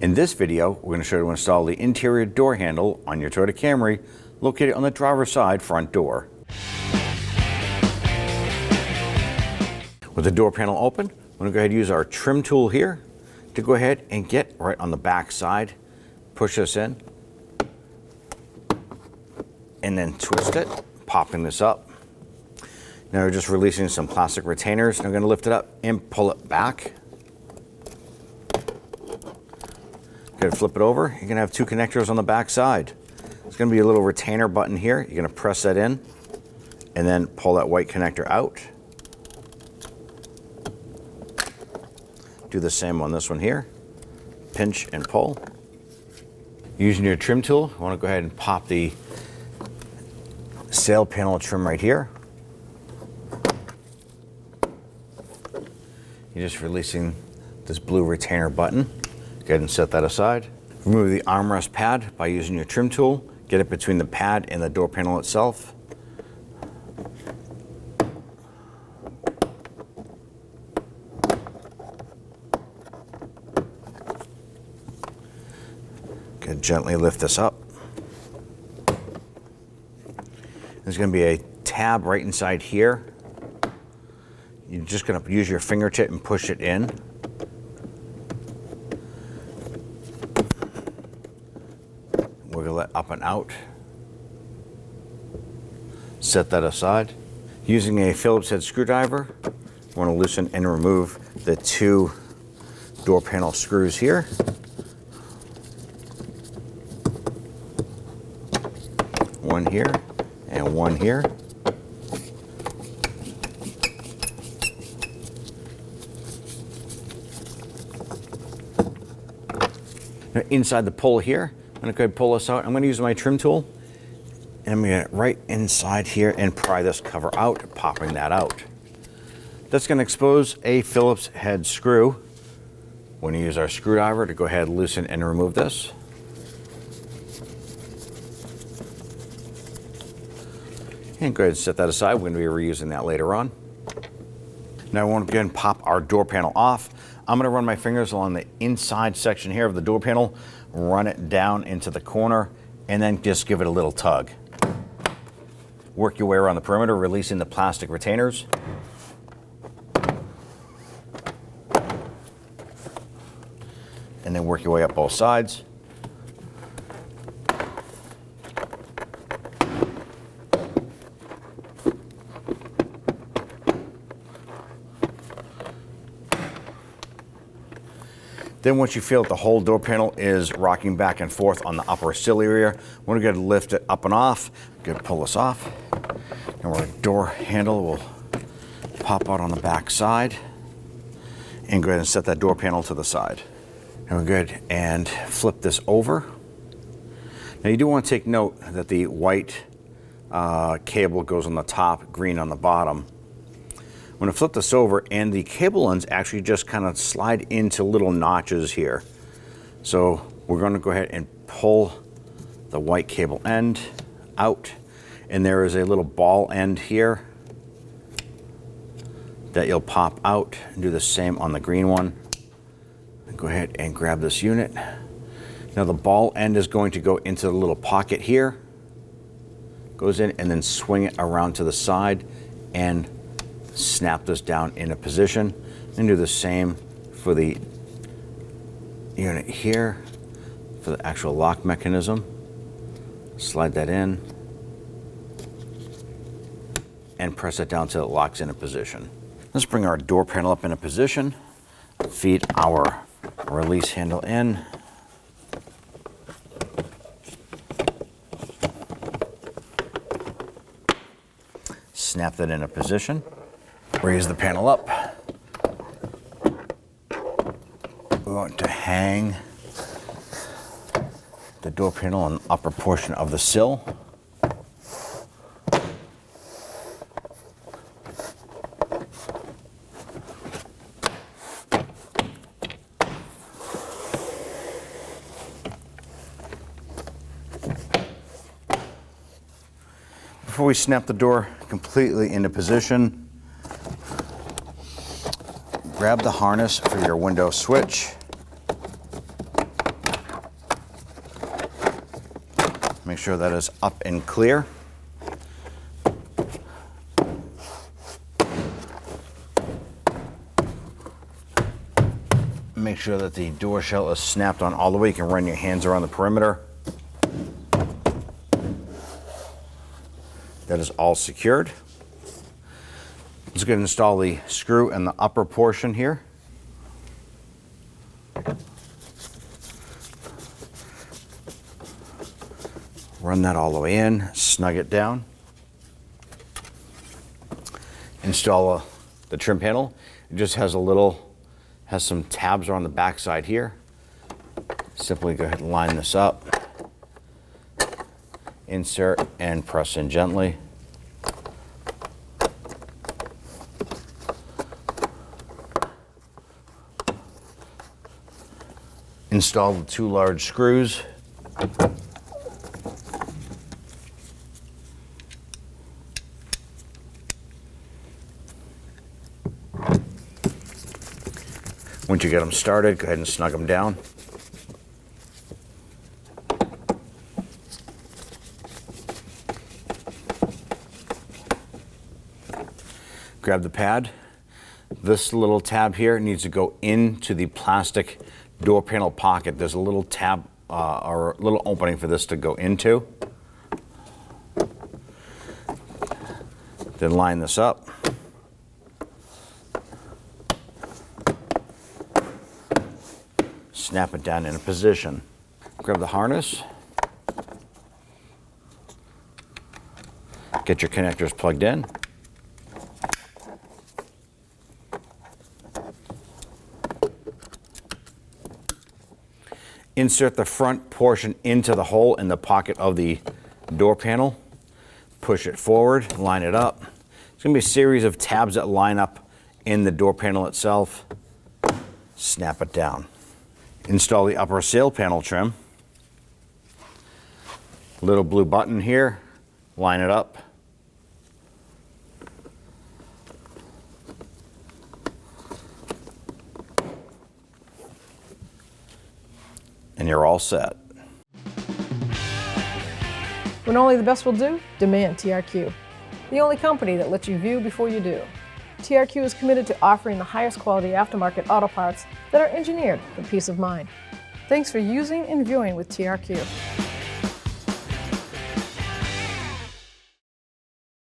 In this video, we're going to show you how to install the interior door handle on your Toyota Camry located on the driver's side front door. With the door panel open, we're going to go ahead and use our trim tool here to go ahead and get right on the back side. Push this in and then twist it, popping this up. Now we're just releasing some plastic retainers. Now we're going to lift it up and pull it back. Go to flip it over. You're going to have two connectors on the back side. There's going to be a little retainer button here. You're going to press that in and then pull that white connector out. Do the same on this one here. Pinch and pull. Using your trim tool, I want to go ahead and pop the sail panel trim right here. You're just releasing this blue retainer button. Go ahead and set that aside. Remove the armrest pad by using your trim tool. Get it between the pad and the door panel itself. Go gently lift this up. There's going to be a tab right inside here. You're just going to use your fingertip and push it in. Wiggle it up and out. Set that aside. Using a Phillips head screwdriver, you want to loosen and remove the two door panel screws here. One here and one here. Now inside the pull here, I'm going to go ahead and pull this out. I'm going to use my trim tool and I'm going to get it right inside here and pry this cover out, popping that out. That's going to expose a Phillips head screw. We're going to use our screwdriver to go ahead and loosen and remove this. And go ahead and set that aside. We're going to be reusing that later on. Now I want to go ahead and pop our door panel off. I'm going to run my fingers along the inside section here of the door panel, run it down into the corner, and then just give it a little tug. Work your way around the perimeter, releasing the plastic retainers. And then work your way up both sides. Then once you feel that the whole door panel is rocking back and forth on the upper sill area, we're going to lift it up and off. Good, pull this off. And our door handle will pop out on the back side. And go ahead and set that door panel to the side. And we're good. And flip this over. Now you do want to take note that the white cable goes on the top, green on the bottom. I'm going to flip this over and the cable ends actually just kind of slide into little notches here. So we're going to go ahead and pull the white cable end out, and there is a little ball end here that you'll pop out and do the same on the green one. Go ahead and grab this unit. Now the ball end is going to go into the little pocket here, goes in, and then swing it around to the side and snap this down into position, and do the same for the unit here for the actual lock mechanism. Slide that in and press it down till it locks into position. Let's bring our door panel up into position. Feed our release handle in. Snap that into position. Raise the panel up. We want to hang the door panel on the upper portion of the sill. Before we snap the door completely into position, grab the harness for your window switch Make sure that is up and clear. Make sure that the door shell is snapped on all the way. You can run your hands around the perimeter. That is all secured. Let's go ahead and install the screw in the upper portion here. Run that all the way in, snug it down. Install the trim panel. It just has some tabs on the back side here. Simply go ahead and line this up. Insert and press in gently. Install the 2 large screws. Once you get them started, go ahead and snug them down. Grab the pad. This little tab here needs to go into the plastic door panel pocket. There's a little tab or a little opening for this to go into. Then line this up. Snap it down into position. Grab the harness. Get your connectors plugged in. Insert the front portion into the hole in the pocket of the door panel. Push it forward, line it up. It's going to be a series of tabs that line up in the door panel itself. Snap it down. Install the upper sail panel trim. Little blue button here, line it up. And you're all set. When only the best will do, demand TRQ. The only company that lets you view before you do. TRQ is committed to offering the highest quality aftermarket auto parts that are engineered for peace of mind. Thanks for using and viewing with TRQ.